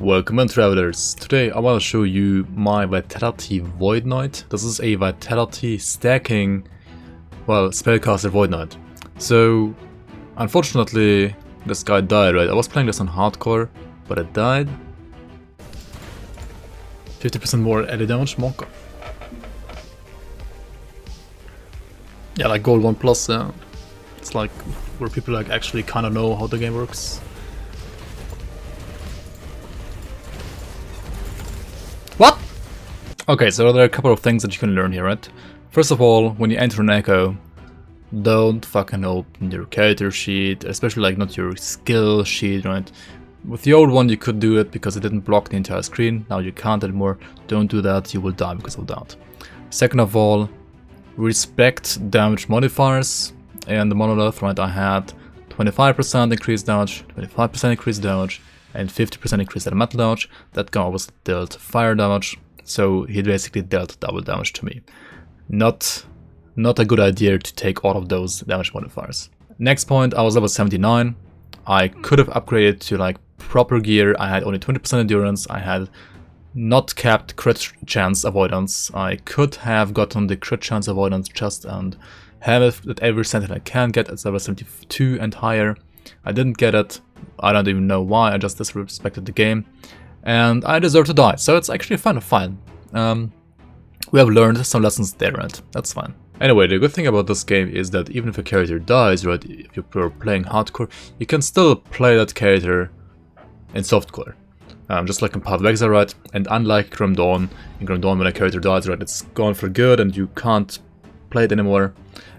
Welcome in, travelers. Today I want to show you my Vitality Void Knight. This is a Vitality stacking, well, spellcaster Void Knight. So, unfortunately, this guy died, right? I was playing this on hardcore, but it died. 50% more AD damage, Monka. Yeah, like gold 1 plus, yeah. It's like where people like actually kind of know how the game works. What? Okay, so there are a couple of things that you can learn here, right? First of all, when you enter an echo, don't fucking open your character sheet, especially like not your skill sheet, right? With the old one you could do it because it didn't block the entire screen. Now you can't anymore. Don't do that, you will die because of that. Second of all, respect damage modifiers. And the monolith, right, I had 25% increased damage, 25% increased damage, and 50% increased elemental damage. That guy was dealt fire damage, so he basically dealt double damage to me. Not a good idea to take all of those damage modifiers. Next point, I was level 79. I could have upgraded to like proper gear. I had only 20% endurance. I had not capped crit chance avoidance. I could have gotten the crit chance avoidance chest and have it that every Sentinel can get at level 72 and higher. I didn't get it. I don't even know why. I just disrespected the game, and I deserve to die. So it's actually kind of fine. We have learned some lessons there, right? That's fine. Anyway, the good thing about this game is that even if a character dies, right, if you're playing hardcore, you can still play that character in softcore. Just like in Path of Exile, right? And unlike Grim Dawn, in Grim Dawn when a character dies, right, it's gone for good and you can't play it anymore.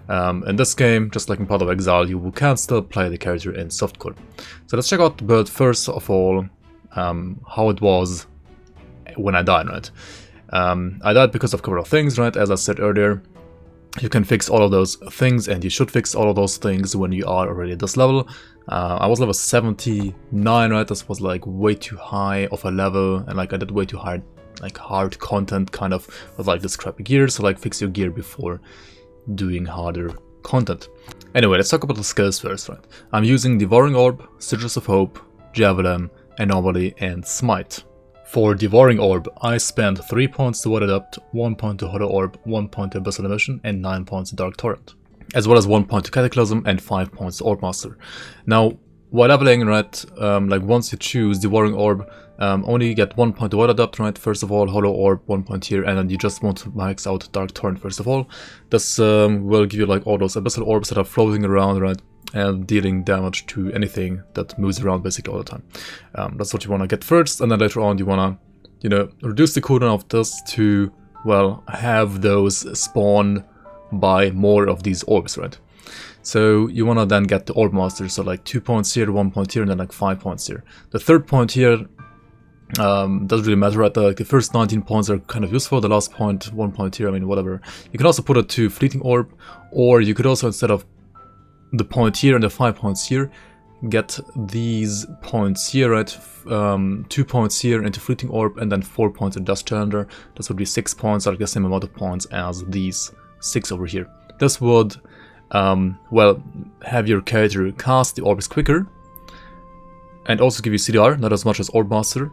In this game, just like in Path of Exile, you can still play the character in softcore. So let's check out the build first of all, how it was when I died, right? I died because of a couple of things, right? As I said earlier, you can fix all of those things, and you should fix all of those things when you are already at this level. I was level 79, right? This was like way too high of a level, and like I did way too hard, like hard content kind of with like this crappy gear. So like fix your gear before doing harder content. Anyway, let's talk about the skills first, right? I'm using Devouring Orb, Sigils of Hope, Javelin, Anomaly, and Smite. For Devouring Orb, I spent 3 points to Water Depth, 1 point to Hollow Orb, 1 point to Abyssal Emission, and 9 points to Dark Torrent. As well as 1 point to Cataclysm and 5 points to Orb Master. Now, while leveling, right, like once you choose Devouring Orb, only get 1 point to Water Depth, right, first of all, Hollow Orb, 1 point here, and then you just want to max out Dark Torrent first of all. This will give you like all those Abyssal Orbs that are floating around, right, and dealing damage to anything that moves around basically all the time. That's what you want to get first, and then later on you want to, you know, reduce the cooldown of this to, well, have those spawn by more of these orbs, right? So you want to then get the Orb Master, so like 2 points here, 1 point here, and then like 5 points here. The third point here doesn't really matter, right? Like the first 19 points are kind of useful, the last point, 1 point here, I mean, whatever. You can also put it to Fleeting Orb, or you could also, instead of the point here and the 5 points here, get these points here, right? 2 points here into Fleeting Orb, and then 4 points in Dust Challenger. This would be 6 points, like the same amount of points as these 6 over here. This would, well, have your character cast the orbs quicker, and also give you CDR, not as much as Orb Master,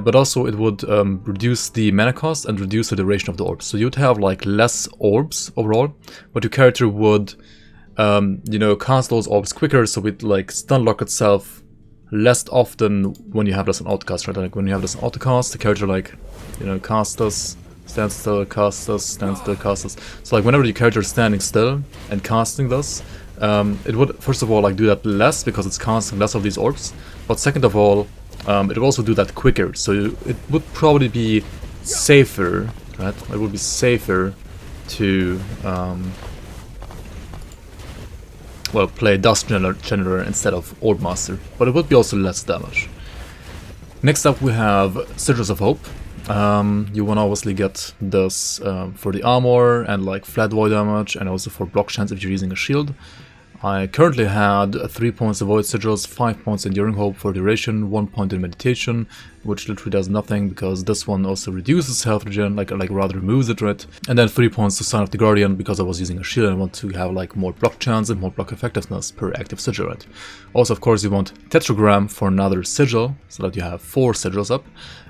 but also it would reduce the mana cost and reduce the duration of the orbs. So you'd have like less orbs overall, but your character would, you know, cast those orbs quicker, so it like stun lock itself less often when you have this on autocast, right? Like when you have this on autocast, the character like, you know, cast this, stand still, cast this, stand still, cast this. So like whenever your character is standing still and casting this, it would first of all like do that less because it's casting less of these orbs, but second of all, it would also do that quicker. So it would probably be safer, right? It would be safer to well, play Dust Challenger instead of Orb Master, but it would be also less damage. Next up we have Sigils of Hope. You want to obviously get this for the armor and like flat void damage, and also for block chance if you're using a shield. I currently had 3 points of Void Sigils, 5 points Enduring Hope for duration, 1 point in Meditation, which literally does nothing because this one also reduces health regen, like rather removes it, right? And then 3 points to Sign of the Guardian because I was using a shield and I want to have like more block chance and more block effectiveness per active sigil, right? Also, of course, you want Tetragram for another sigil so that you have 4 sigils up.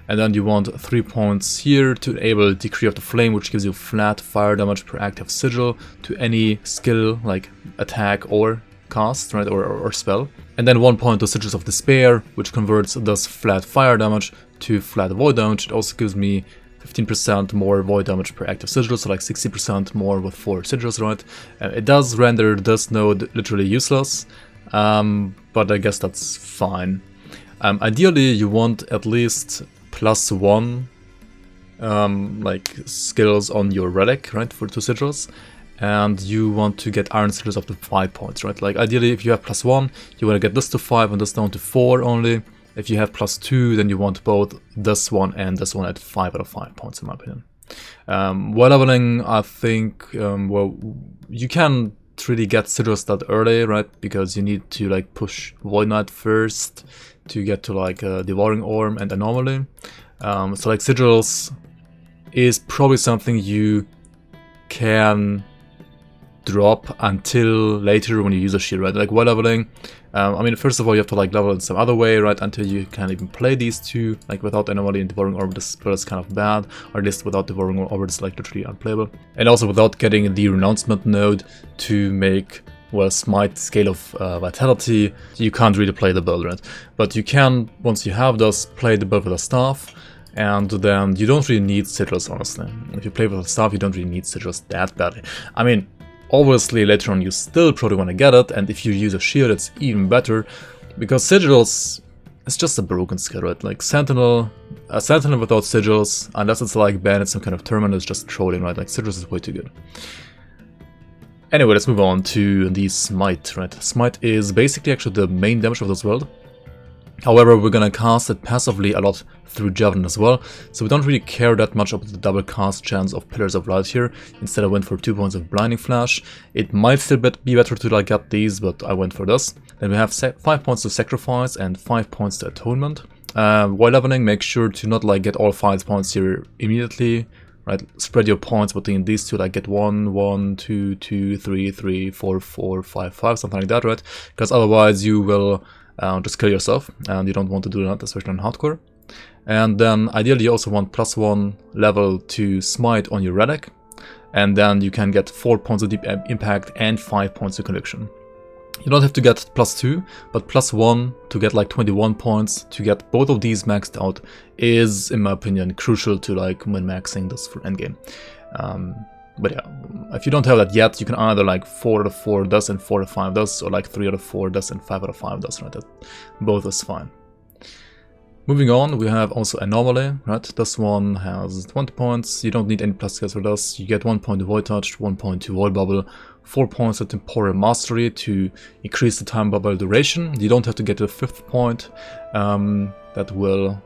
And then you want 3 points here to enable Decree of the Flame, which gives you flat fire damage per active sigil to any skill like attack or cast, right, or spell. And then 1 point to Sigils of Despair, which converts this flat fire damage to flat void damage. It also gives me 15% more void damage per active sigil, so like 60% more with 4 sigils, right? It does render this node literally useless, but I guess that's fine. Ideally, you want at least +1 like skills on your relic, right, for 2 sigils, and you want to get iron sigils up to 5 points, right? Like ideally, if you have +1, you want to get this to 5 and this down to 4 only. If you have +2, then you want both this one and this one at 5 out of 5 points, in my opinion. While leveling, I think, well, you can really get sigils that early, right? Because you need to like push Void Knight first to get to like Devouring Orb and Anomaly. So like sigils is probably something you can drop until later when you use a shield, right? Like while leveling, I mean, first of all, you have to like level in some other way, right? Until you can even play these two. Like without Anomaly and Devouring Orb, this spell is kind of bad, or at least without Devouring Orb, it's like literally unplayable. And also without getting the Renouncement node to make, well, Smite scale of vitality, you can't really play the build, right? But you can, once you have this, play the build with a staff, and then you don't really need sigils, honestly. If you play with a staff, you don't really need sigils that badly. I mean, obviously later on you still probably want to get it, and if you use a shield, it's even better, because sigils, it's just a broken skill, right? Like Sentinel, a Sentinel without sigils, unless it's like banned in some kind of tournament, is just trolling, right? Like sigils is way too good. Anyway, let's move on to the Smite, right? Smite is basically actually the main damage of this world. However, we're gonna cast it passively a lot through Javelin as well, so we don't really care that much about the double cast chance of Pillars of Light here. Instead, I went for 2 points of Blinding Flash. It might still be better to like get these, but I went for this. Then we have 5 points to Sacrifice and 5 points to Atonement. While leveling, make sure to not like get all 5 points here immediately. Right, spread your points between these two, like get 1, 1, 2, 2, 3, 3, 4, 4, 5, 5, something like that, right? Because otherwise you will just kill yourself, and you don't want to do that, especially on hardcore. And then ideally you also want +1 level to Smite on your relic, and then you can get 4 points of Deep Impact and 5 points of Conviction. You don't have to get +2, but +1 to get like 21 points. To get both of these maxed out is, in my opinion, crucial to like min-maxing this for endgame. But yeah, if you don't have that yet, you can either like 4 out of 4 does and 4 out of 5 does, or like 3 out of 4 does and 5 out of 5 does, right? That both is fine. Moving on, we have also Anomaly, right? This one has 20 points. You don't need any plus skills for this. You get 1 point to Void Touch, 1 point to Void Bubble, 4 points to Temporal Mastery to increase the time bubble duration. You don't have to get to the 5th point. That will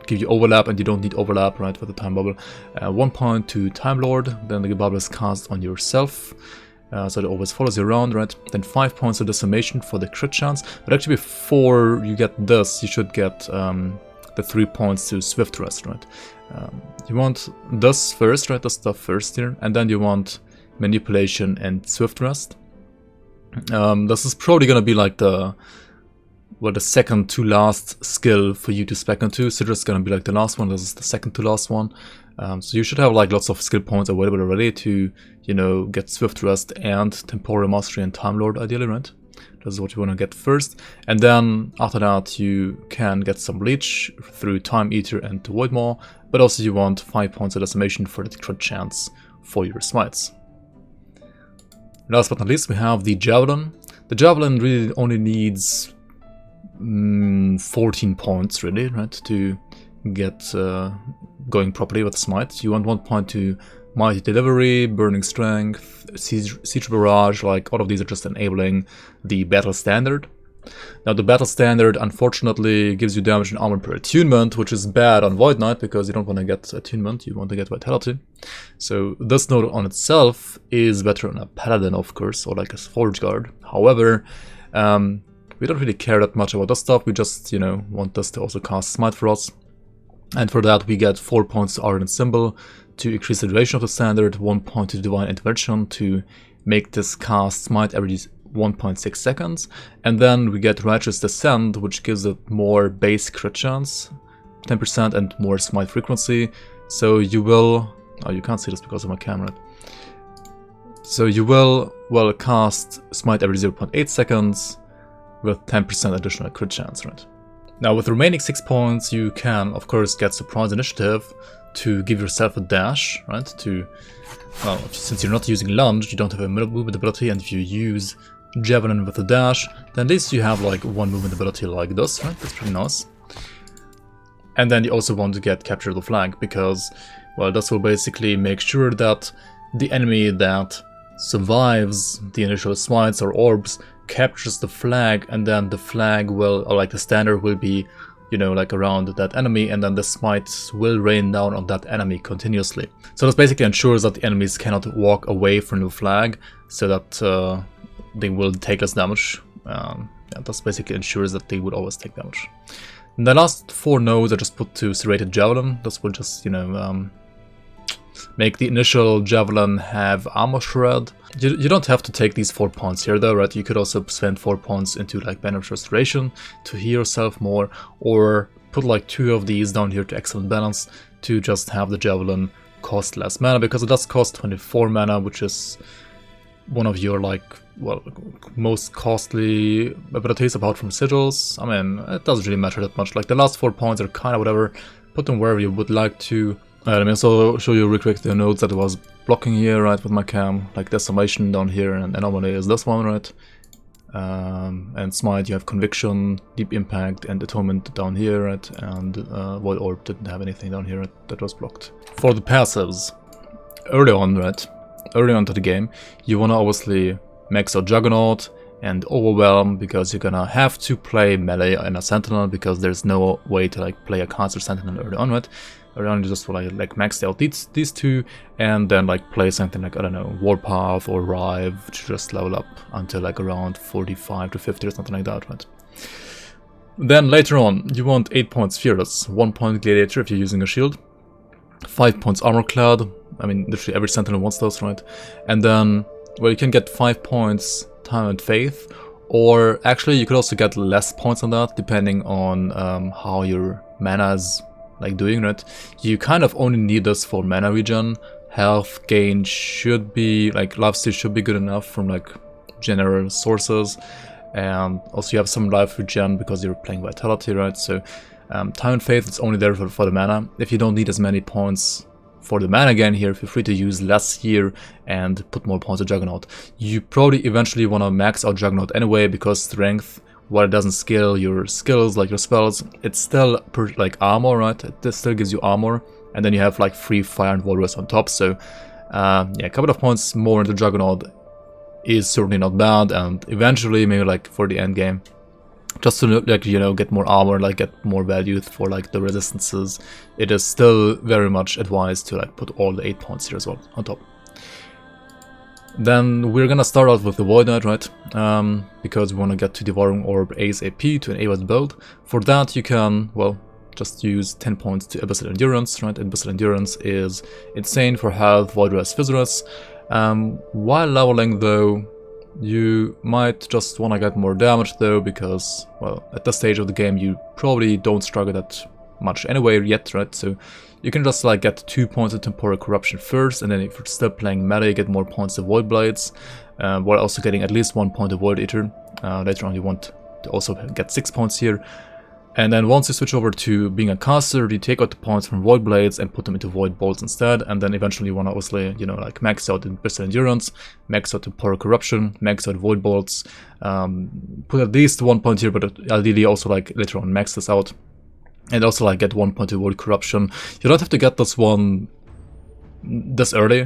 give you overlap, and you don't need overlap, right, for the time bubble. 1 point to Time Lord, then the bubble is cast on yourself. So it always follows you around, right? Then 5 points of Decimation for the crit chance. But actually before you get this, you should get the 3 points to Swift Rest, right? You want this first, right? This stuff first here. And then you want Manipulation and Swift Rest. This is probably going to be like the second to last skill for you to spec into. Sigils is going to be like the last one. This is the second to last one. So you should have like lots of skill points available already to, you know, get Swift Rest and Temporal Mastery and Time Lord ideally, right? This is what you want to get first. And then after that you can get some Leech through Time Eater and Void Maw, but also you want 5 points of Decimation for the crit chance for your Smites. Last but not least, we have the Javelin. The Javelin really only needs 14 points, really, right, to get going properly with Smite. You want 1 point to Mighty Delivery, Burning Strength, Siege Barrage, like all of these are just enabling the Battle Standard. Now the Battle Standard unfortunately gives you damage and armor per attunement, which is bad on Void Knight because you don't want to get attunement, you want to get vitality. So this node on itself is better on a Paladin, of course, or like a Forge Guard. However, we don't really care that much about this stuff, we just, you know, want this to also cast Smite for us. And for that we get 4 points to Ardent Symbol to increase the duration of the standard, 1 point to Divine Intervention to make this cast Smite every 1.6 seconds, and then we get Righteous Descent, which gives it more base crit chance, 10%, and more Smite frequency. So you will... oh, you can't see this because of my camera. So you will, well, cast Smite every 0.8 seconds with 10% additional crit chance, right? Now with the remaining 6 points, you can, of course, get Surprise Initiative to give yourself a dash, right? To, well, since you're not using Lunge, you don't have a movement ability, and if you use Javelin with a dash, then at least you have like one movement ability like this, right? That's pretty nice. And then you also want to get Capture the Flag, because, well, this will basically make sure that the enemy that survives the initial smites or orbs captures the flag, and then the flag will, or like the standard will be, you know, like around that enemy, and then the smites will rain down on that enemy continuously. So this basically ensures that the enemies cannot walk away from the flag, so that they will take less damage. Yeah, this basically ensures that they would always take damage. And the last 4 nodes are just put to Serrated Javelin. This will just, you know, make the initial Javelin have Armor Shred. You don't have to take these 4 points here though, right? You could also spend 4 points into like Banner Restoration to heal yourself more, or put like 2 of these down here to Excellent Balance to just have the Javelin cost less mana, because it does cost 24 mana, which is one of your like, well, most costly abilities apart from Sigils. I mean, it doesn't really matter that much. Like the last 4 points are kind of whatever. Put them wherever you would like to. Let me also show you real quick the nodes that I was blocking here, right, with my cam. Like Decimation down here, and Anomaly is this one, right? And Smite, you have Conviction, Deep Impact, and Atonement down here, right? And Void Orb didn't have anything down here, right? That was blocked. For the passives, early on, right? Early on to the game, you wanna obviously max out Juggernaut and Overwhelm, because you're gonna have to play melee in a Sentinel, because there's no way to like play a caster Sentinel early on, right? Early on you just like max out these 2, and then like play something like, I don't know, Warpath or Rive to just level up until like around 45 to 50 or something like that, right? Then later on, you want 8 points Fearless, 1 point Gladiator if you're using a shield, 5 points Armor Clad. I mean, literally every Sentinel wants those, right? And then, well, you can get 5 points Time and Faith, or actually you could also get less points on that, depending on how your mana is like doing, right? You kind of only need this for mana regen. Health gain should be, like, lifesteal should be good enough from like general sources, and also you have some life regen because you're playing Vitality, right? So Time and Faith is only there for the mana. If you don't need as many points for the mana again here, feel free to use less here and put more points to Juggernaut. You probably eventually want to max out Juggernaut anyway, because Strength, while it doesn't scale your skills like your spells, it's still like armor, right? It still gives you armor, and then you have like free fire and Walrus on top. So yeah, a couple of points more into Juggernaut is certainly not bad, and eventually maybe like for the end game, just to like, you know, get more armor, like get more value for like the resistances, it is still very much advised to like put all the 8 points here as well on top. Then we're gonna start out with the Void Knight, right? Because we want to get to Devouring Orb ASAP to an AOS build. For that you can, well, just use 10 points to Abyssal Endurance, right? Abyssal Endurance is insane for health, Void Res, Physicus. While leveling though, you might just want to get more damage though, because, well, at this stage of the game you probably don't struggle that much anyway yet, right? So you can just like get 2 points of Temporal Corruption first, and then if you're still playing melee, you get more points of Void Blades, while also getting at least 1 point of Void Eater. Later on you want to also get 6 points here. And then once you switch over to being a caster, you take out the points from Void Blades and put them into Void Bolts instead, and then eventually you want to obviously, you know, like max out Abyssal Endurance, max out Temporal Corruption, max out Void Bolts, put at least 1 point here, but ideally also like later on max this out, and also like get 1 point of Void Corruption. You don't have to get this one this early.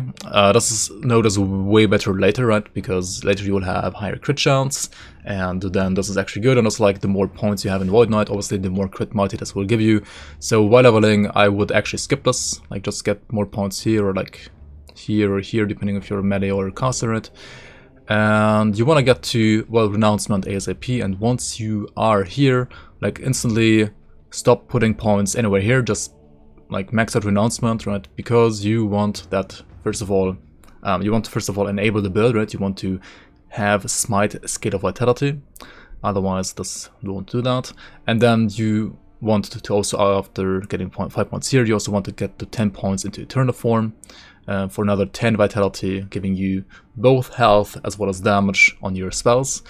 This node is way better later, right? Because later you will have higher crit chance, and then this is actually good. And also, like, the more points you have in Void Knight, obviously the more crit multi this will give you. So while leveling, I would actually skip this, like just get more points here, or like here or here, depending if you're a melee or a caster, right? And you want to get to, well, Renouncement ASAP, and once you are here, like instantly stop putting points anywhere here, just like max out renouncement, right? Because you want that first of all, enable the build, right? You want to have Smite Scale of Vitality, otherwise this won't do that. And then you want to also, after getting 5 points here, you also want to get to 10 points into Eternal Form for another 10 Vitality, giving you both health as well as damage on your spells.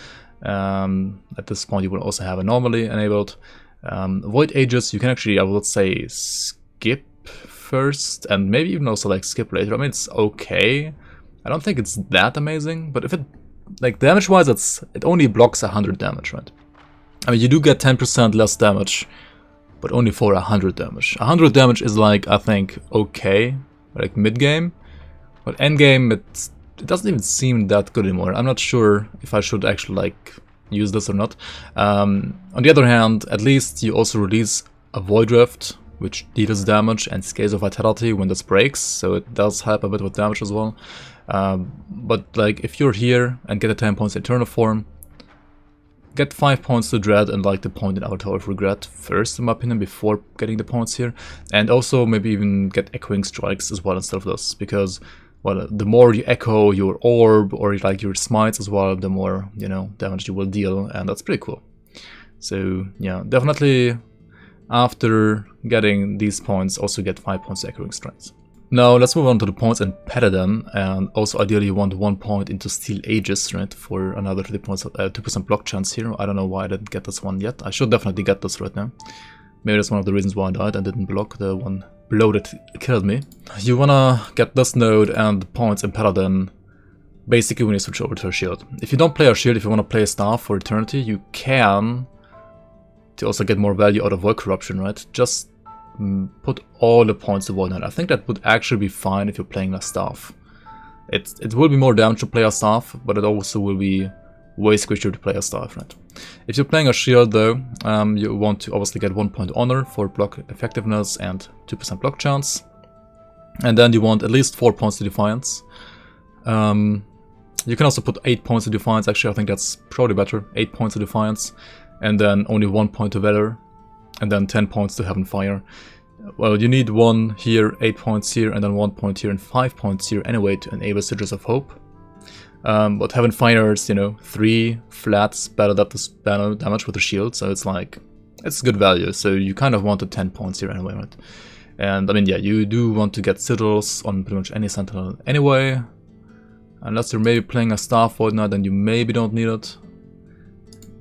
At this point you will also have Anomaly enabled. Void Aegis you can actually, I would say, skip first and maybe even also like skip later. I mean, it's okay. I don't think it's that amazing, but if it, like, damage wise, it only blocks 100 damage, right? I mean, you do get 10% less damage, but only for 100 damage. 100 damage is like, I think, okay, like mid game, but end game it doesn't even seem that good anymore. I'm not sure if I should actually like use this or not. On the other hand, at least you also release a Void Rift, which deals damage and scales of vitality when this breaks, so it does help a bit with damage as well. But like, if you're here and get a 10 points Eternal Form, get 5 points to Dread and like the point in Avatar of Regret first, in my opinion, before getting the points here. And also maybe even get Echoing Strikes as well instead of this, because, well, the more you echo your orb or like your smites as well, the more, you know, damage you will deal, and that's pretty cool. So yeah, definitely after getting these points, also get 5 points Echoing Strikes. Now let's move on to the points in Paladin, and also ideally you want 1 point into Steel Aegis, right, for another 30 points, 2% block chance here. I don't know why I didn't get this one yet. I should definitely get this right now. Maybe that's one of the reasons why I died and didn't block the one below that killed me. You wanna get this node and the points in Paladin basically when you switch over to a shield. If you don't play a shield, if you want to play a staff for Eternity, you can, to also get more value out of Void Corruption, right? Just put all the points to Void Knight. I think that would actually be fine if you're playing a staff. It will be more damage to play a staff, but it also will be way squishier to play a staff, right? If you're playing a shield though, you want to obviously get 1 point honor for block effectiveness and 2% block chance. And then you want at least 4 points to Defiance. You can also put 8 points to Defiance, actually I think that's probably better. 8 points to Defiance, and then only 1 point to Valor, and then 10 points to Heaven Fire. Well, you need 1 here, 8 points here, and then 1 point here and 5 points here anyway to enable Sigils of Hope. But Heaven Fire is, you know, 3 flats better than the spell damage with the shield, so it's like, it's good value, so you kind of want the 10 points here anyway, right? And I mean, yeah, you do want to get Sigils on pretty much any Sentinel anyway, unless you're maybe playing a Staff Void Knight, then you maybe don't need it.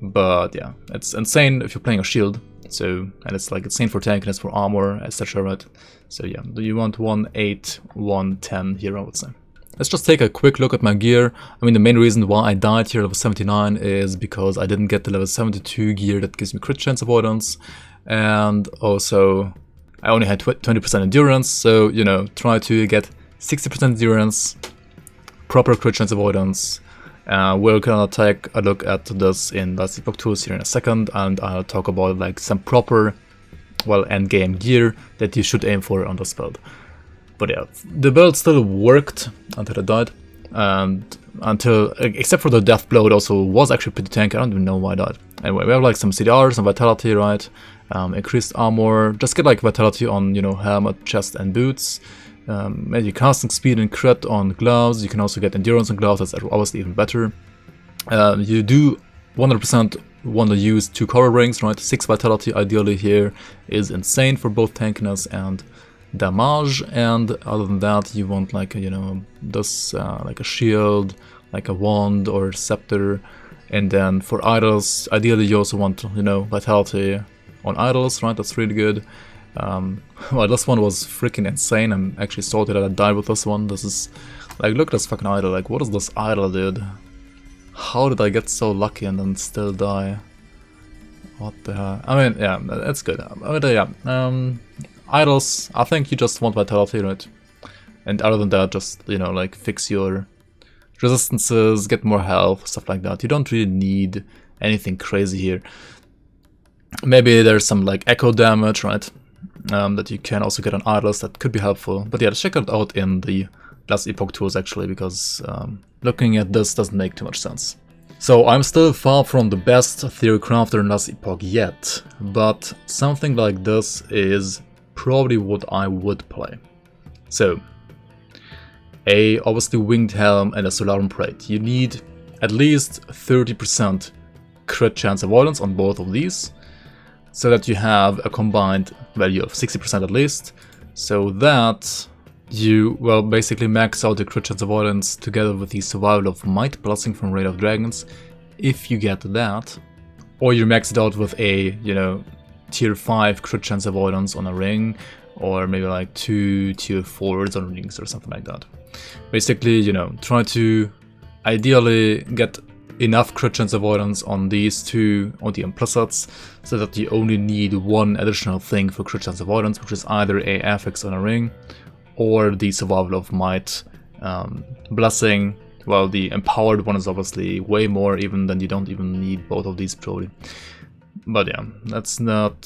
But yeah, it's insane if you're playing a shield. So, and it's like insane for tank and it's for armor, etc, right? So yeah, do you want 1, 8, 1, 10 here, I would say. Let's just take a quick look at my gear. I mean, the main reason why I died here at level 79 is because I didn't get the level 72 gear that gives me crit chance avoidance. And also, I only had 20% endurance, so, you know, try to get 60% endurance, proper crit chance avoidance. We're gonna take a look at this in lastepochtools here in a second, and I'll talk about like some proper, well, end game gear that you should aim for on this build. But yeah, the build still worked until I died, and until, except for the death blow, it also was actually pretty tanky. I don't even know why I died. Anyway, we have like some CDR, some vitality, right? Increased armor, just get like vitality on, you know, helmet, chest and boots. Maybe casting speed and crit on gloves. You can also get endurance on gloves, that's obviously even better. You do 100% want to use 2 cover rings, right? 6 vitality ideally here is insane for both tankiness and damage. And other than that, you want like, you know, this like a shield, like a wand or scepter. And then for idols, ideally you also want, you know, vitality on idols, right? That's really good. Well, this one was freaking insane. I'm actually salty that I died with this one. This is, like, look at this fucking idol. Like, what is this idol, dude? How did I get so lucky and then still die? What the hell? I mean, yeah, it's good. I mean, yeah, idols, I think you just want vitality, right? And other than that, just, you know, like, fix your resistances, get more health, stuff like that. You don't really need anything crazy here. Maybe there's some, like, echo damage, right? That you can also get on idols, that could be helpful. But yeah, let's check it out in the lastepochtools actually, because looking at this doesn't make too much sense. So I'm still far from the best theory crafter in Lastepoch yet, but something like this is probably what I would play. So, a obviously winged helm and a Solarum plate. You need at least 30% crit chance avoidance on both of these, so that you have a combined value of 60% at least, so that you, well, basically max out the crit chance avoidance together with the survival of might, blessing from Raid of Dragons, if you get that. Or you max it out with a, you know, tier 5 crit chance avoidance on a ring, or maybe like 2 tier 4s on rings or something like that. Basically, you know, try to ideally get enough crit chance avoidance on these two ODM plusets, so that you only need one additional thing for crit chance avoidance, which is either a affix on a ring, or the survival of might blessing. Well, the empowered one is obviously way more, even than you don't even need both of these probably. But yeah, let's not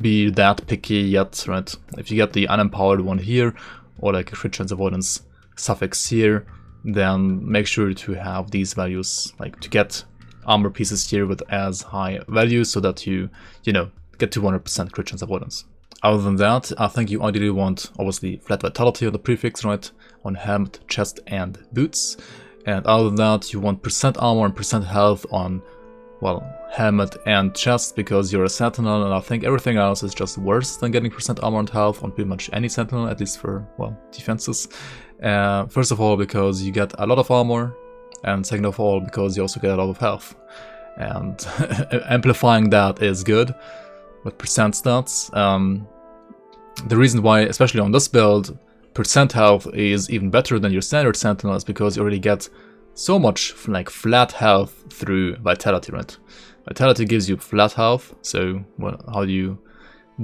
be that picky yet, right? If you get the unempowered one here, or like a crit chance avoidance suffix here, then make sure to have these values, like to get armor pieces here with as high values, so that you know, get to 100% crit chance avoidance. Other than that, I think you ideally want, obviously, flat vitality on the prefix, right? On helmet, chest, and boots. And other than that, you want percent armor and percent health on, well, helmet and chest, because you're a Sentinel, and I think everything else is just worse than getting percent armor and health on pretty much any Sentinel, at least for, well, defenses. First of all, because you get a lot of armor, and second of all, because you also get a lot of health. And amplifying that is good with percent stats. The reason why, especially on this build, percent health is even better than your standard Sentinel is because you already get so much like flat health through vitality, right? Vitality gives you flat health, so well, how do you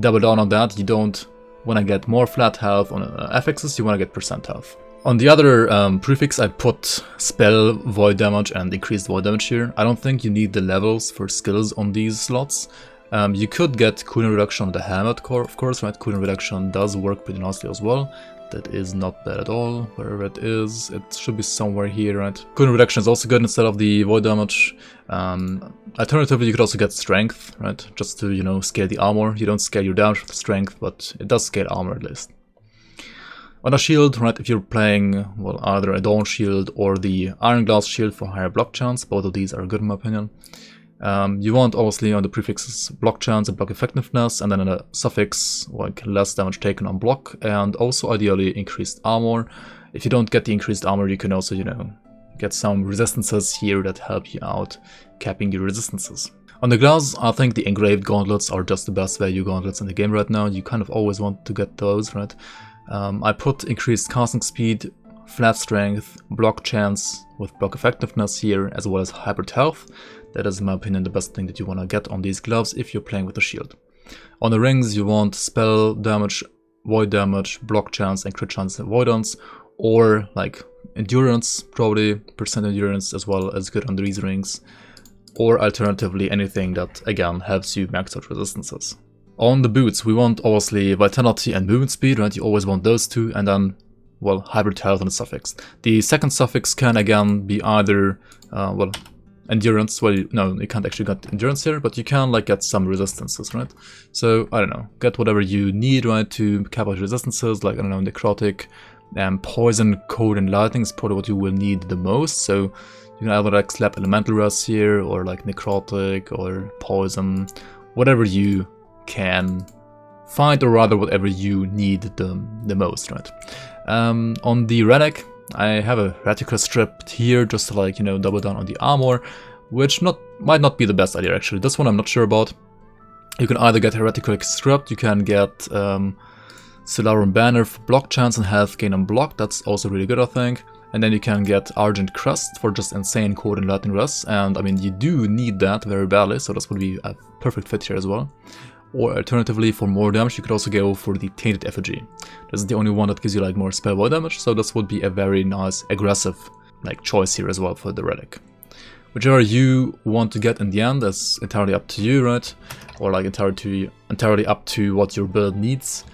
double down on that? You don't want to get more flat health on affixes, you want to get percent health. On the other prefix, I put spell, void damage, and increased void damage here. I don't think you need the levels for skills on these slots. You could get cooldown reduction on the helmet, of course, right? Cooldown reduction does work pretty nicely as well. That is not bad at all. Wherever it is, it should be somewhere here, right? Cooldown reduction is also good instead of the void damage. Alternatively, you could also get strength, right? Just to, you know, scale the armor. You don't scale your damage with strength, but it does scale armor at least. On a shield, right, if you're playing, well, either a Dawn shield or the Iron Glass shield for higher block chance, both of these are good in my opinion. You want, obviously, on the prefixes block chance and block effectiveness, and then in a suffix, like less damage taken on block, and also ideally increased armor. If you don't get the increased armor, you can also, you know, get some resistances here that help you out, capping your resistances. On the gloves, I think the engraved gauntlets are just the best value gauntlets in the game right now. You kind of always want to get those, right? I put increased casting speed, flat strength, block chance with block effectiveness here, as well as hybrid health. That is, in my opinion, the best thing that you want to get on these gloves if you're playing with a shield. On the rings, you want spell damage, void damage, block chance, and crit chance avoidance, or like endurance, probably percent endurance as well as good on these rings, or alternatively anything that again helps you max out resistances. On the boots, we want obviously vitality and movement speed, right? You always want those two, and then, well, hybrid health on the suffix. The second suffix can again be either, well, endurance. Well, no, you can't actually get endurance here, but you can like get some resistances, right? So, I don't know, get whatever you need, right, to cap out resistances, like, I don't know, necrotic, poison, cold, and lightning is probably what you will need the most. So, you can either like slap elemental rest here, or like necrotic, or poison, whatever you can find, or rather whatever you need the most, right? On the relic, I have a reticle strip here just to, like, you know, double down on the armor, which might not be the best idea actually. This one I'm not sure about. You can either get a reticle strip, you can get Solarum Banner for block chance and health gain on block, that's also really good I think. And then you can get Argent Crest for just insane cold and lightning rest, and I mean you do need that very badly, so this would be a perfect fit here as well. Or alternatively, for more damage, you could also go for the Tainted Effigy. This is the only one that gives you like more spell void damage, so this would be a very nice, aggressive like choice here as well for the relic. Whichever you want to get in the end is entirely up to you, right? Or like entirely up to what your build needs.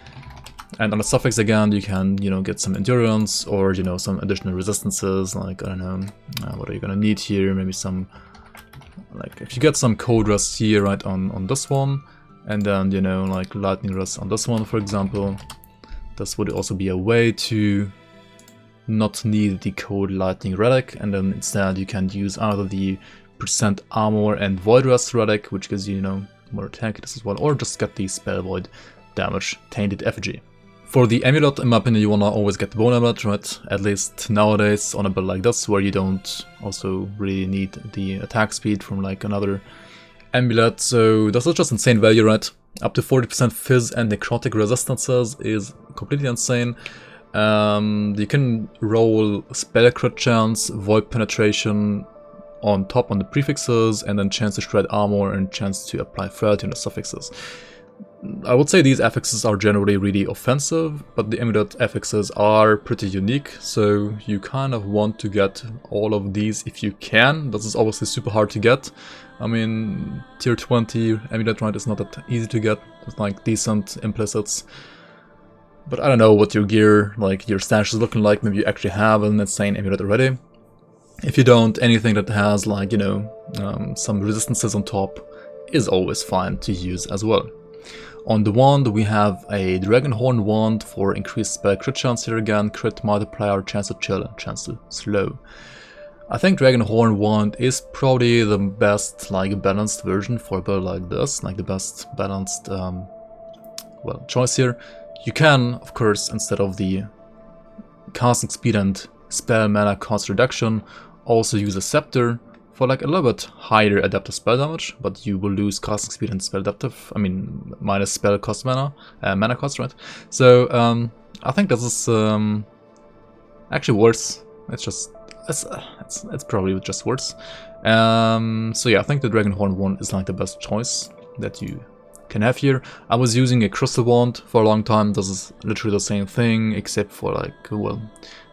And on the suffix again, you can, you know, get some endurance or, you know, some additional resistances. Like, I don't know, what are you gonna need here? Maybe some, like, if you get some cold rest here, right, on this one, and then, you know, like lightning rest on this one, for example. This would also be a way to not need the code lightning relic, and then instead you can use either the percent armor and void rest relic, which gives you, you know, more attack as well, or just get the spell void damage tainted effigy. For the amulet, in my opinion, you wanna always get the bone amulet, right? At least nowadays on a build like this, where you don't also really need the attack speed from like another amulet. So this is just insane value, right? Up to 40% fizz and necrotic resistances is completely insane. You can roll spell crit chance, void penetration on top on the prefixes, and then chance to shred armor and chance to apply frailty on the suffixes. I would say these affixes are generally really offensive, but the amulet affixes are pretty unique, so you kind of want to get all of these if you can. This is obviously super hard to get. I mean, tier 20 amulet, right, is not that easy to get with like decent implicits. But I don't know what your gear, like your stash is looking like. Maybe you actually have an insane amulet already. If you don't, anything that has like, you know, some resistances on top is always fine to use as well. On the wand, we have a Dragonhorn wand for increased spell crit chance here again, crit multiplier, chance to chill, and chance to slow. I think Dragonhorn wand is probably the best like balanced version for a build like this, like the best balanced well, choice here. You can, of course, instead of the casting speed and spell mana cost reduction, also use a scepter for like a little bit higher adaptive spell damage, but you will lose casting speed and spell adaptive, I mean minus spell cost mana, mana cost, right? So I think this is actually worse. It's just, it's probably just worse. So yeah, I think the Dragonhorn one is like the best choice that you can have here. I was using a crystal wand for a long time. This is literally the same thing, except for like, well,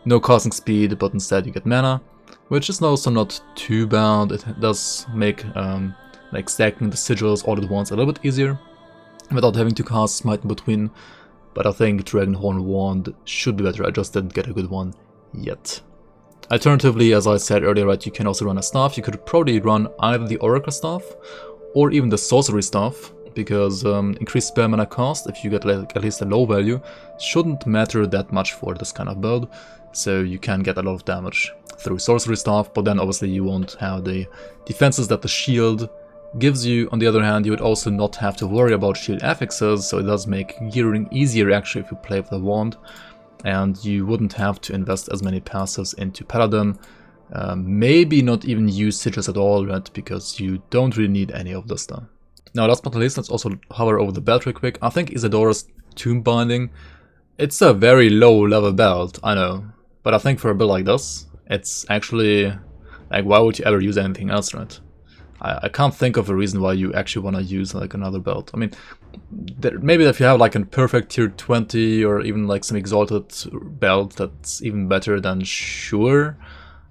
no casting speed, but instead you get mana, which is also not too bad. It does make like stacking the sigils all at once a little bit easier, without having to cast Smite in between. But I think Dragonhorn wand should be better. I just didn't get a good one yet. Alternatively, as I said earlier, right, you can also run a staff. You could probably run either the Oracle staff or even the sorcery staff, because increased spell mana cost, if you get like at least a low value, shouldn't matter that much for this kind of build. So you can get a lot of damage through sorcery staff, but then obviously you won't have the defenses that the shield gives you. On the other hand, you would also not have to worry about shield affixes, so it does make gearing easier actually if you play with the wand, and you wouldn't have to invest as many passives into Paladin. Maybe not even use Sigils at all, right, because you don't really need any of this stuff. Now, last but not least, let's also hover over the belt real quick. I think Isadora's Tomb Binding, it's a very low level belt, I know, but I think for a build like this, it's actually, like, why would you ever use anything else, right? I can't think of a reason why you actually want to use like another belt. I mean, maybe if you have like a perfect tier 20 or even like some exalted belt that's even better, then sure.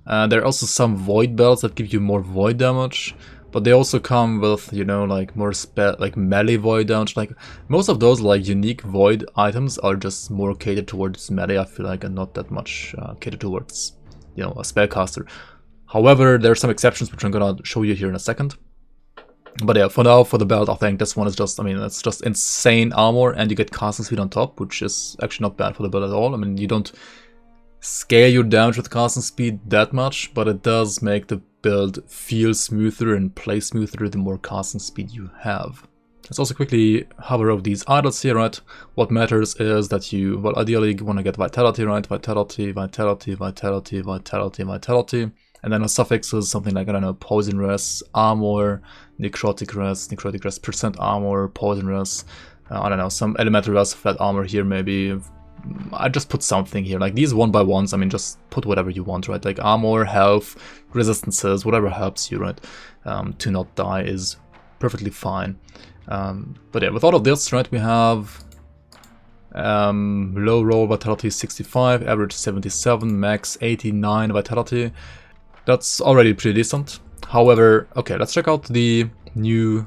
There are also some void belts that give you more void damage, but they also come with, you know, like more like melee void damage. Like most of those like unique void items are just more catered towards melee, I feel like, and not that much catered towards, you know, a spellcaster. However, there are some exceptions which I'm gonna show you here in a second. But yeah, for now, for the belt, I think this one is just, I mean, it's just insane armor, and you get casting speed on top, which is actually not bad for the build at all. I mean, you don't scale your damage with casting speed that much, but it does make the build feel smoother and play smoother the more casting speed you have. Let's also quickly hover over these idols here, right? What matters is that you, well, ideally you want to get vitality, right? Vitality, vitality, vitality, vitality, vitality. And then a suffix is something like, I don't know, poison rest, armor, necrotic rest, percent armor, poison rest, I don't know, some elemental rest, flat armor here maybe. I just put something here, like these one by ones, I mean, just put whatever you want, right? Like armor, health, resistances, whatever helps you, right? To not die is perfectly fine. But yeah, with all of this, right, we have low roll vitality 65, average 77, max 89 vitality. That's already pretty decent. However, okay, let's check out the new,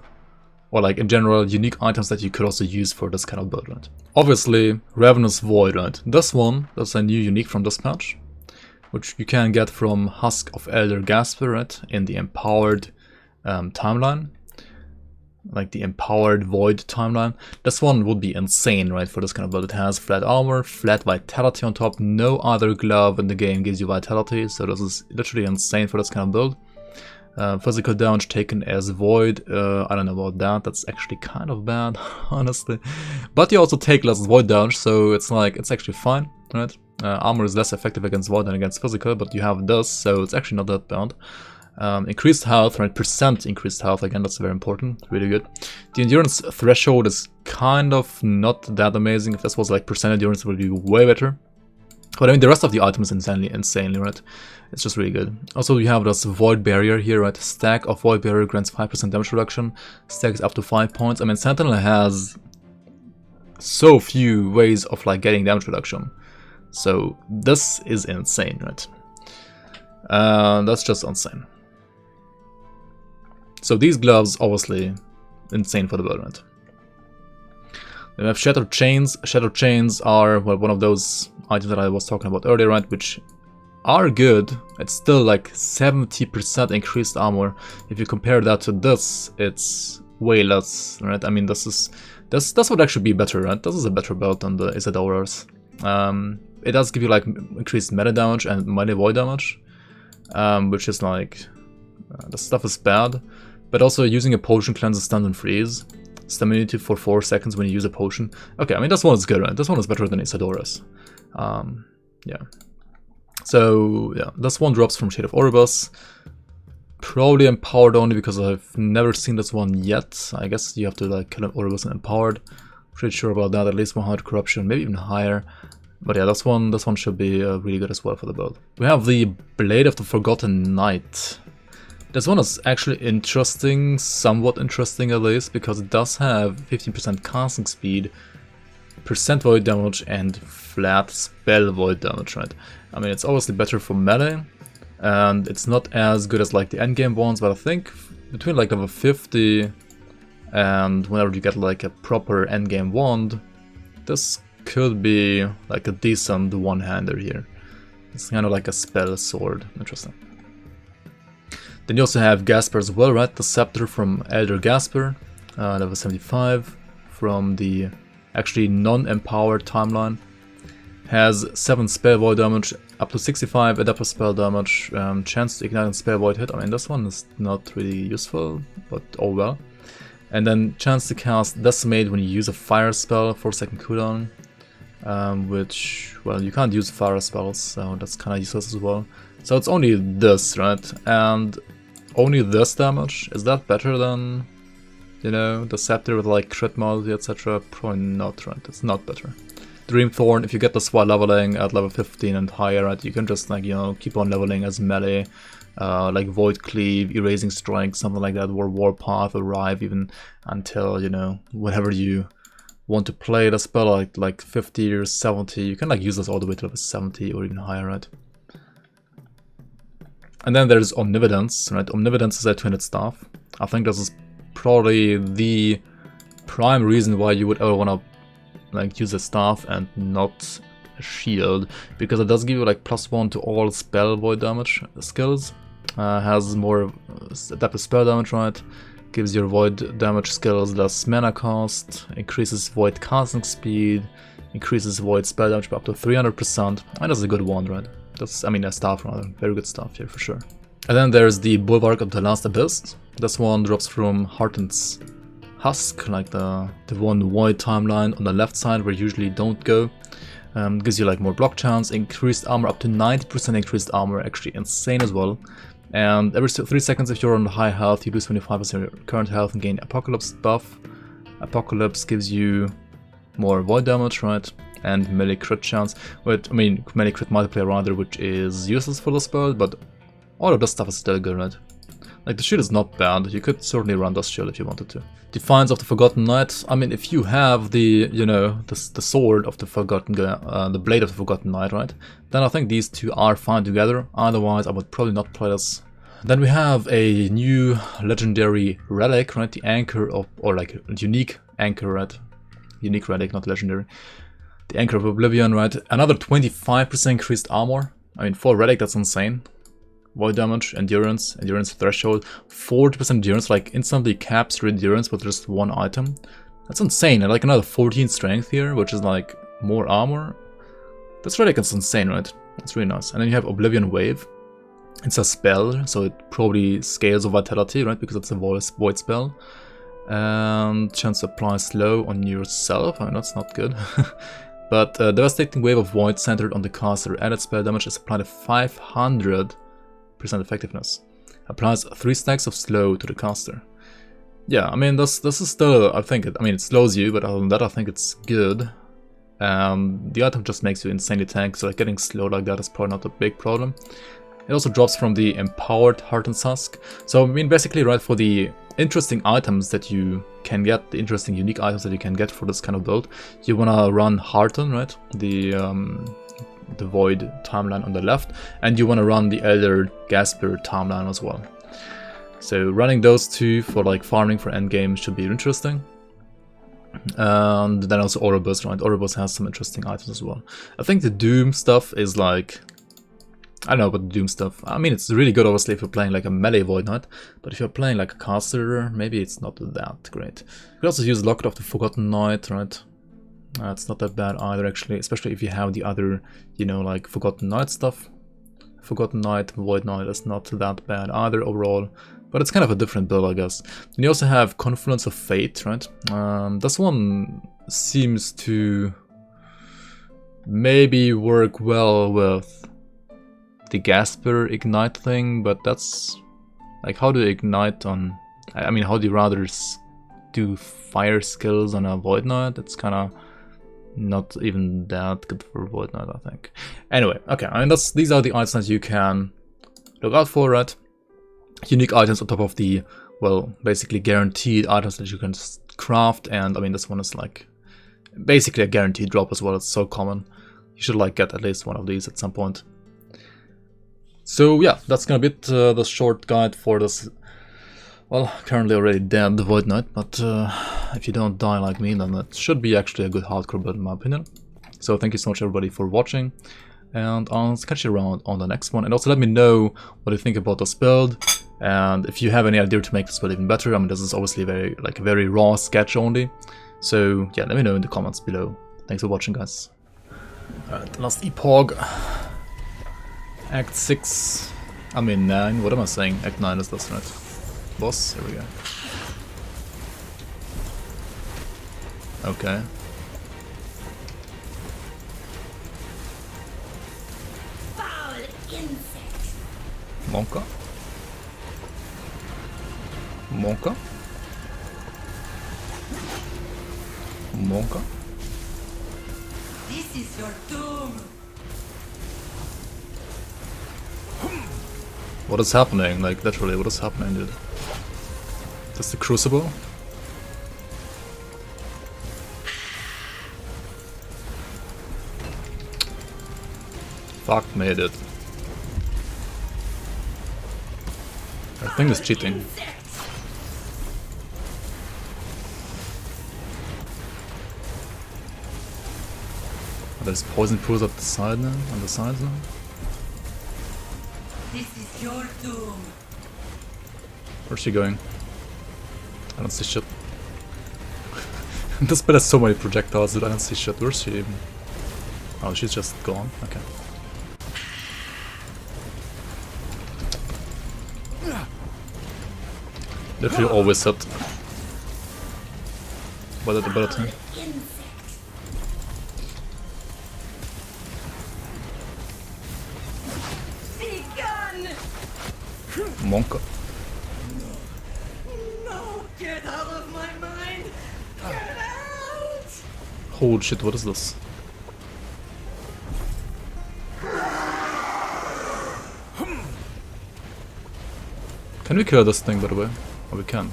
or like in general, unique items that you could also use for this kind of build, right? Obviously, Ravenous Void, right? This one, that's a new unique from this patch, which you can get from Husk of Elder Gasper, right? In the Empowered timeline. like the empowered void timeline. This one would be insane, right, for this kind of build. It has flat armor, flat vitality on top. No other glove in the game gives you vitality, so this is literally insane for this kind of build. Physical damage taken as void, I don't know about that, that's actually kind of bad, honestly. But you also take less void damage, so it's like, it's actually fine, right? Armor is less effective against void than against physical, but you have this, so it's actually not that bad. Increased health, right? Percent increased health, again, that's very important, really good. The endurance threshold is kind of not that amazing. If this was like percent endurance, it would be way better. But I mean, the rest of the item is insanely, right? It's just really good. Also, you have this void barrier here, right? Stack of void barrier grants 5% damage reduction, stacks up to 5 points. I mean, Sentinel has so few ways of like getting damage reduction. So this is insane, right? That's just insane. So these gloves, obviously, insane for the build, right? We have Shattered Chains. Shattered Chains are, well, one of those items that I was talking about earlier, right? Which are good. It's still like 70% increased armor. If you compare that to this, it's way less, right? I mean, this would actually be better, right? This is a better build than the Isidora's. It does give you like increased meta damage and melee void damage, which is like, this stuff is bad. But also using a potion cleanses stun and freeze. Stamina for 4 seconds when you use a potion. Okay, I mean, this one is good, right? This one is better than Isidora's. Yeah. So, yeah, this one drops from Shade of Orobyss. Probably empowered only because I've never seen this one yet. I guess you have to like kill an Orobyss and empowered. Pretty sure about that, at least 100 corruption, maybe even higher. But yeah, this one should be really good as well for the build. We have the Blade of the Forgotten Knight. This one is actually interesting, somewhat interesting at least, because it does have 15% casting speed, percent void damage, and flat spell void damage, right? I mean, it's obviously better for melee, and it's not as good as like the endgame ones, but I think between like level 50 and whenever you get like a proper endgame wand, this could be like a decent one-hander here. It's kind of like a spell sword. Interesting. Then you also have Gasper as well, right? The Scepter from Elder Gasper, level 75, from the actually non-empowered timeline. Has 7 spell void damage, up to 65 adaptive spell damage, chance to ignite and spell void hit. I mean, this one is not really useful, but oh well. And then chance to cast Decimate when you use a fire spell, 4-second cooldown. Which, well, you can't use fire spells, so that's kind of useless as well. So it's only this, right? And only this damage? Is that better than, you know, the Scepter with like crit multi, etc.? Probably not, right? It's not better. Dreamthorn, if you get this while leveling at level 15 and higher, right, you can just like, you know, keep on leveling as melee, like Void Cleave, Erasing Strike, something like that, or Warpath, or Rive, even until, you know, whatever you want to play the spell, like 50 or 70, you can like use this all the way to level 70 or even higher, right? And then there's Omnividence, right? Omnividence is a twin-hit staff. I think this is probably the prime reason why you would ever want to like use a staff and not a shield, because it does give you like +1 to all spell void damage skills. Has more adaptive spell damage, right? Gives your void damage skills less mana cost, increases void casting speed, increases void spell damage by up to 300%. And that's a good one, right? That's, I mean, a staff rather, very good stuff here for sure. And then there's the Bulwark of the Last Abyss. This one drops from Hearten's Husk, like the one void timeline on the left side where you usually don't go. Gives you like more block chance, increased armor, up to 90% increased armor, actually insane as well. And every 3 seconds if you're on high health, you lose 25% of your current health and gain Apocalypse buff. Apocalypse gives you more void damage, right? And melee crit chance, melee crit multiplier rather, which is useless for this build, but all of this stuff is still good, right? Like, the shield is not bad, you could certainly run this shield if you wanted to. Defiance of the Forgotten Knight, I mean, if you have the, you know, the sword of the Forgotten, the blade of the Forgotten Knight, right? Then I think these two are fine together, otherwise I would probably not play this. Then we have a new legendary relic, right? The Anchor of, or like a unique Anchor, right? Unique relic, not legendary. The Anchor of Oblivion, right? Another 25% increased armor. I mean, for a relic, that's insane. void damage, endurance, endurance threshold, 40% endurance, like instantly caps your endurance with just one item. That's insane, and like another 14 strength here, which is like more armor. That's really, it's insane, right? That's really nice. And then you have Oblivion Wave. It's a spell, so it probably scales of vitality, right? Because it's a void spell. And chance to apply slow on yourself. I mean, that's not good. But devastating wave of void centered on the caster. Added spell damage is applied at 500% effectiveness. Applies 3 stacks of slow to the caster. Yeah, I mean, this is still, I think, it slows you, but other than that, I think it's good. The item just makes you insanely tank, so like getting slow like that is probably not a big problem. It also drops from the Empowered Heartened Husk. So I mean, basically, right, for the interesting items that you can get, the interesting unique items that you can get for this kind of build, you wanna run Hearten, right, the Void timeline on the left, and you wanna run the Elder Gasper timeline as well. So running those two for like farming for endgame should be interesting. And then also Orobyss, right? Orobyss has some interesting items as well. I think the Doom stuff is like, I don't know about the Doom stuff. I mean, it's really good obviously if you're playing like a melee Void Knight, but if you're playing like a caster, maybe it's not that great. You can also use Locket of the Forgotten Knight, right? It's not that bad either actually, especially if you have the other, you know, like Forgotten Knight stuff. Forgotten Knight, Void Knight is not that bad either overall. But it's kind of a different build, I guess. And you also have Confluence of Fate, right? This one seems to maybe work well with the Gasper Ignite thing, but that's like, how do you ignite on... I mean, how do you rather do fire skills on a Void Knight? It's kind of not even that good for Void Knight, I think. Anyway, okay, I mean, these are the items that you can look out for, right? Unique items on top of the, well, basically guaranteed items that you can craft, and I mean, this one is like basically a guaranteed drop as well. It's so common. You should like get at least one of these at some point. So yeah, that's gonna be it, the short guide for this, well, currently already dead Void Knight, but if you don't die like me, then it should be actually a good hardcore build in my opinion. So thank you so much everybody for watching, and I'll catch you around on the next one. And also let me know what you think about this build. And if you have any idea to make this build even better, I mean, this is obviously very, like, a very raw sketch only. So yeah, let me know in the comments below. Thanks for watching, guys. Alright, last Epoch. Act 6. I mean 9. What am I saying? Act 9 is this, right? Boss? Here we go. Okay. Monka? Monka? Monka? This is your doom. What is happening? Like, literally, what is happening, dude? That's the Crucible? Fuck me, dude. That thing is cheating. There's poison pools up the side now, on the sides now. This is your doom. Where's she going? I don't see shit. This bit has so many projectiles that I don't see shit. Where's she even? Oh, she's just gone. Okay. Literally always hit. By that ability. Monka. No, get out of my mind. Get out. Holy shit, what is this? Can we kill this thing, by the way? Oh, we can.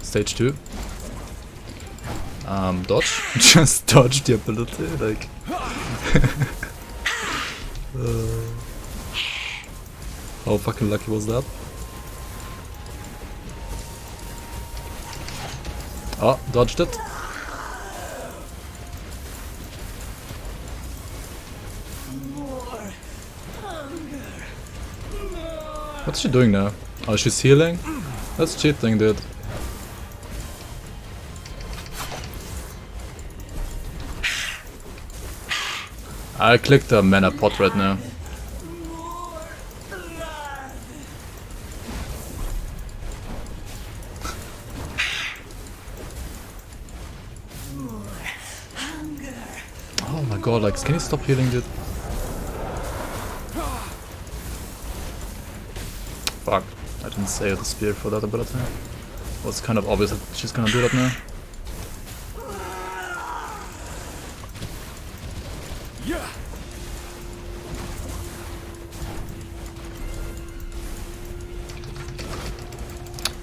Stage 2. Dodge? Just dodge the ability, like... How fucking lucky was that? Oh, dodged it. More hunger. What's she doing now? Oh, she's healing? That's cheating, dude. I clicked the mana pot right now. Oh my god, like, can you stop healing, dude? Fuck, I didn't save the spear for that ability. Well, it's kind of obvious that she's gonna do that now.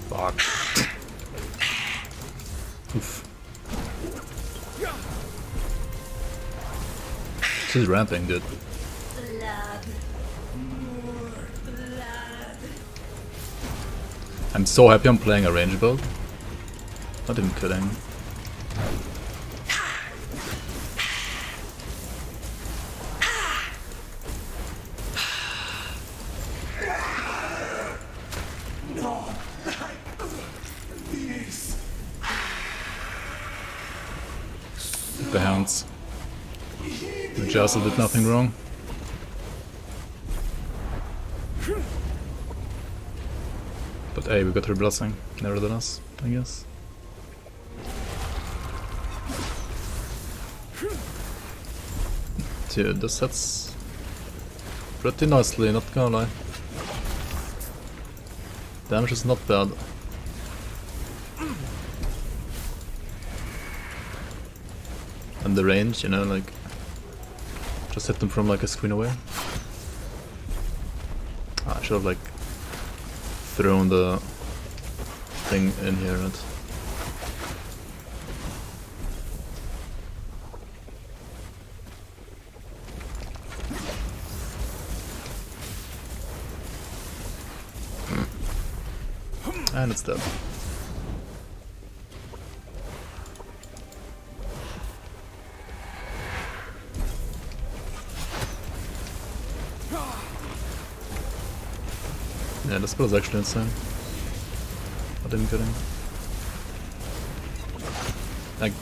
Fuck. Oof. She's ramping, dude. I'm so happy I'm playing a range build. Not even kidding. The hounds. Majasa did nothing wrong. But hey, we got her blessing, nevertheless, I guess. Dude, this sets pretty nicely, not gonna lie. Damage is not bad. And the range, you know, like, just hit them from like a screen away. Ah, I should have like thrown the thing in here, right? And it's dead. Yeah, this spell is actually insane. Not even kidding. Like,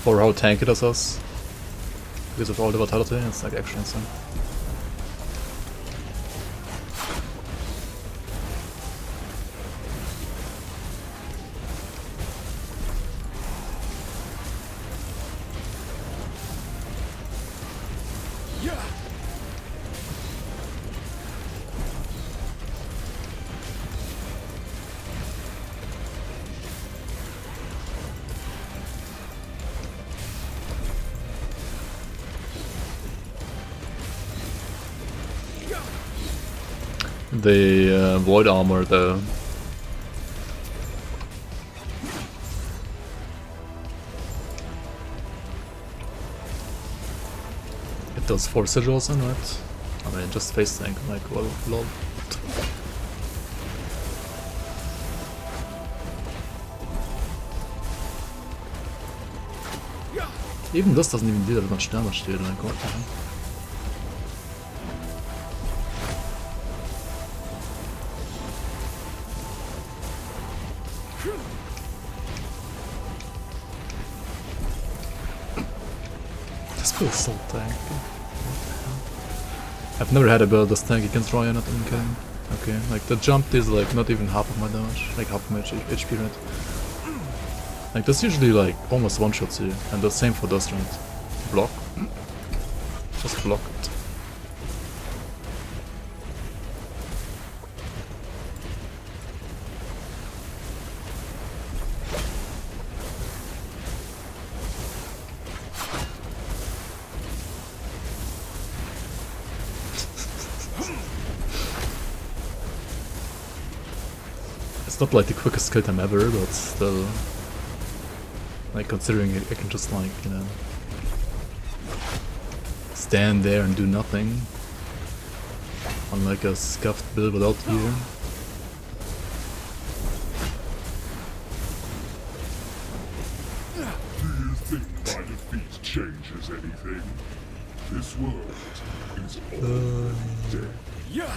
for how tanky it is us, because of all the vitality, it's like actually insane. The void armor though. It does 4 sigils in it. I mean, just face tank, like, well, lol. Even this doesn't even do that much damage, dude, like, what the hell? This feels so tanky. I've never had a build this tanky against Rahyeh, not even kidding. Okay, like the jump is like not even half of my damage, like half of my HP rate. Like that's usually like almost one shots you, and the same for dust rate. Block. Just block it. It's not like the quickest kill time ever, but still, like considering I can just like, you know, stand there and do nothing, unlike a scuffed build without gear. Do you think my defeat changes anything? This world is already dead.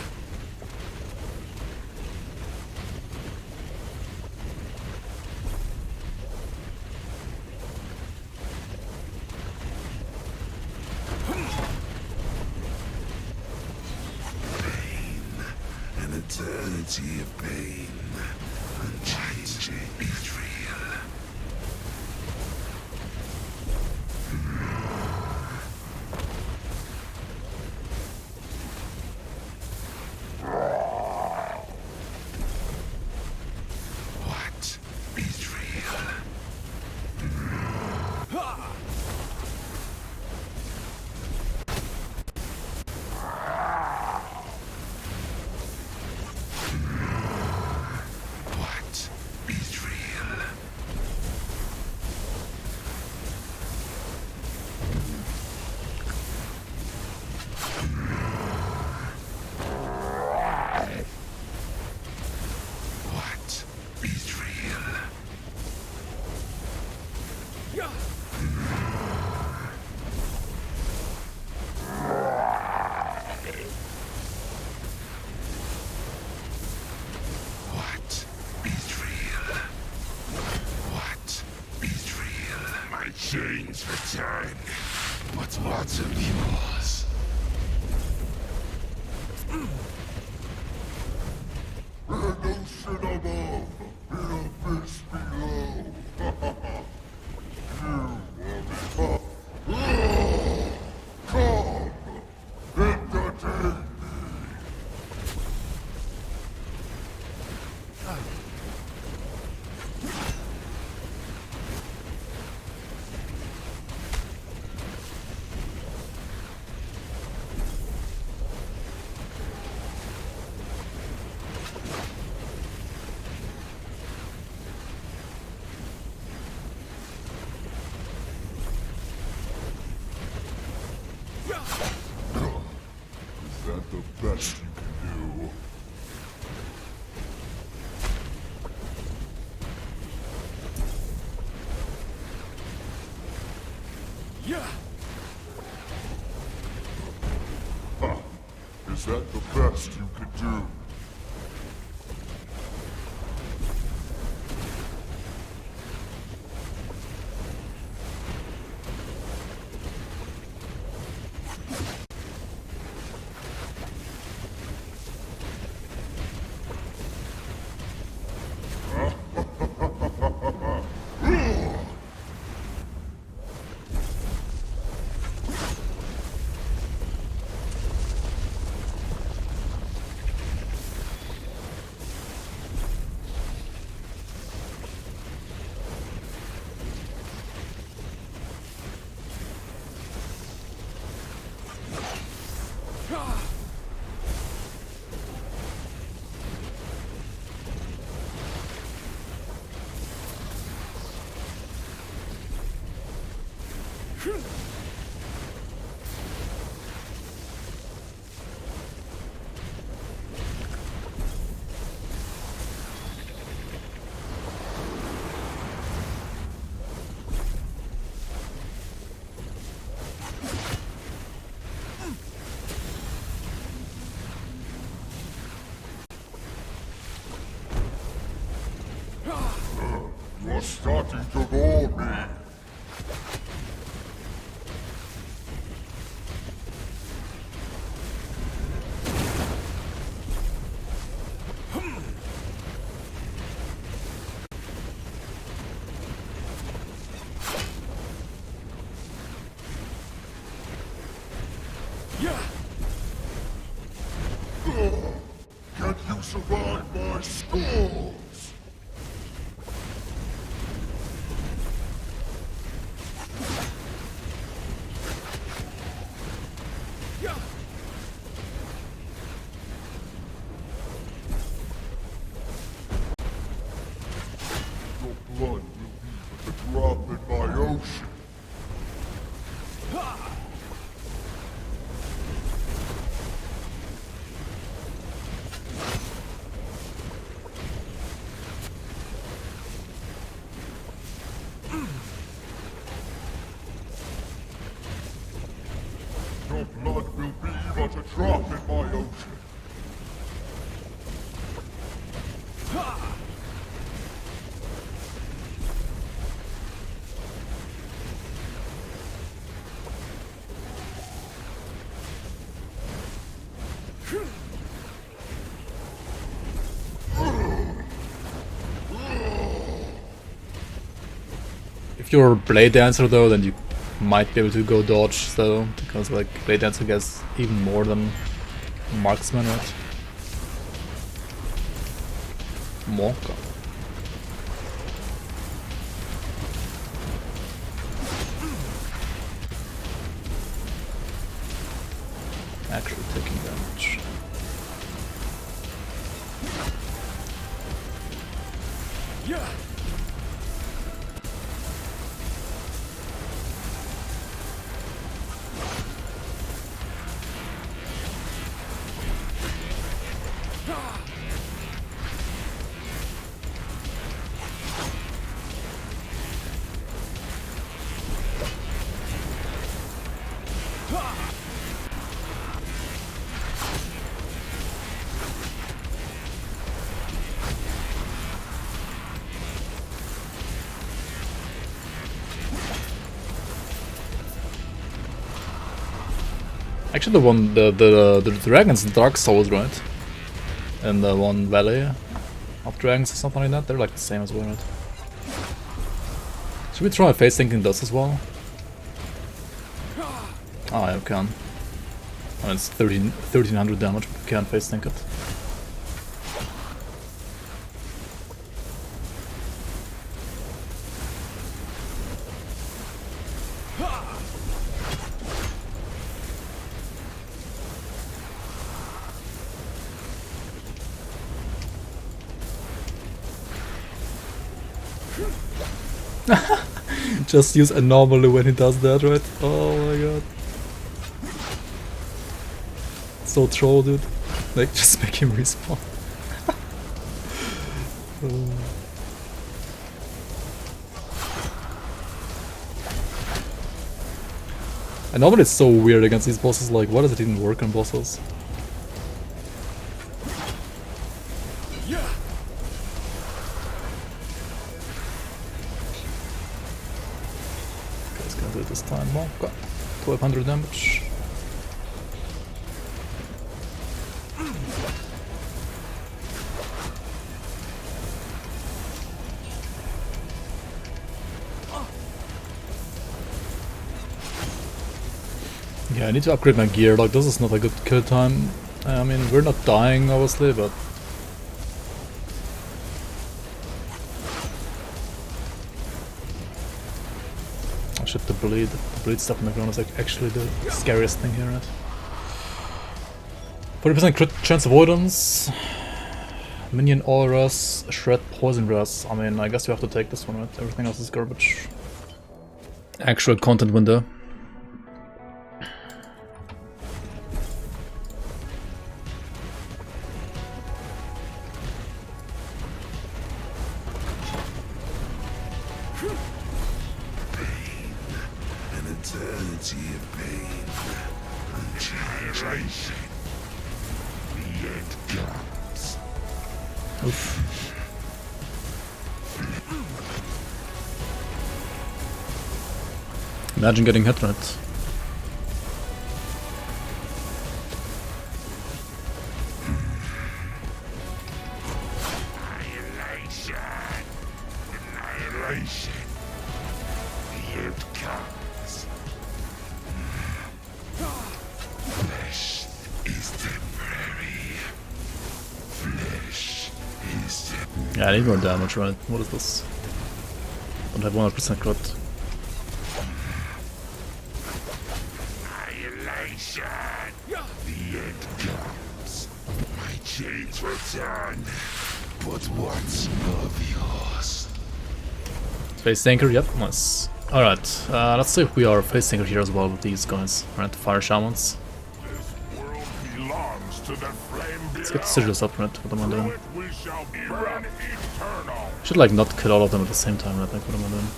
eternity of pain, unchanging betrayal. What betrayal? What betrayal? What betrayal? What betrayal? What betrayal? My chains return. What's of yours? An ocean above, an abyss below. Come, entertain me. Is that the best you can do? Is that the best you could do? You're starting to bore me. Can you survive my scores? Your blood will be but a drop in my ocean. Your blood will be but a drop in my ocean. If you're Blade Dancer though, then you might be able to go dodge though, because like Blade Dancer gets even more than Marksman, right? Monka. Actually taking damage. Yeah. Actually, the dragons in Dark Souls, right? And the one Valley of Dragons or something like that, they're like the same as well, right? Should we try face thinking those as well? Oh, yeah, we can. And it's 1300 damage, but we can't face think it. Just use Anomaly when he does that, right? Oh my god. So troll, dude. Like, just make him respawn. Anomaly is so weird against these bosses, like, why does it even work on bosses? This time, oh god, 1200 damage. Yeah, I need to upgrade my gear, like this is not a good kill time. I mean, we're not dying obviously, but shit, the bleed stuff in the ground is like actually the scariest thing here, right? 40% crit chance avoidance, minion auras, shred poison rust. I mean, I guess you have to take this one, right? Everything else is garbage. Actual content window. Imagine getting hit right. Annihilation. Here it comes. Flesh is temporary. Flesh is temporary. Yeah, I need more damage, right? What is this? Don't have 100% crit. The end comes. My chains return. But what's of yours? Face tanker, yep, nice. Alright, let's see if we are face tanker here as well with these guys. Right, fire shamans. This world belongs to the flame. Let's get the Sigils up, right? What am I doing? We shall burn eternal. Should like not kill all of them at the same time, right? Like, what am I doing?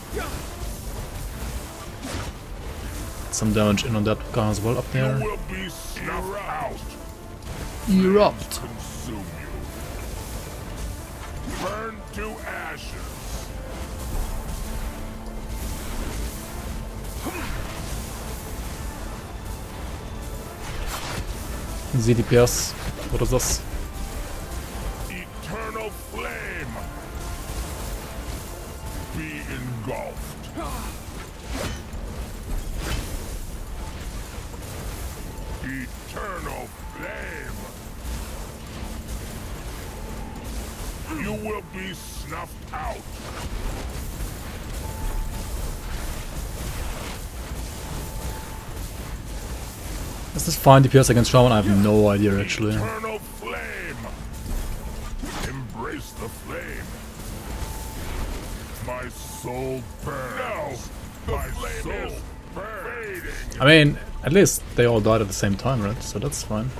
Some damage in on that guy as well up there. You will be snuffed out. Erupt! Consume you. Burn to ashes. ZDPS. What is this? Eternal flame. Be engulfed. eternal flame. You will be snuffed out. Is this fine DPS against Shaman? I have no idea actually. Eternal flame. Embrace the flame. My soul burns. No, my flame is fading. I mean, at least they all died at the same time, right? So that's fine.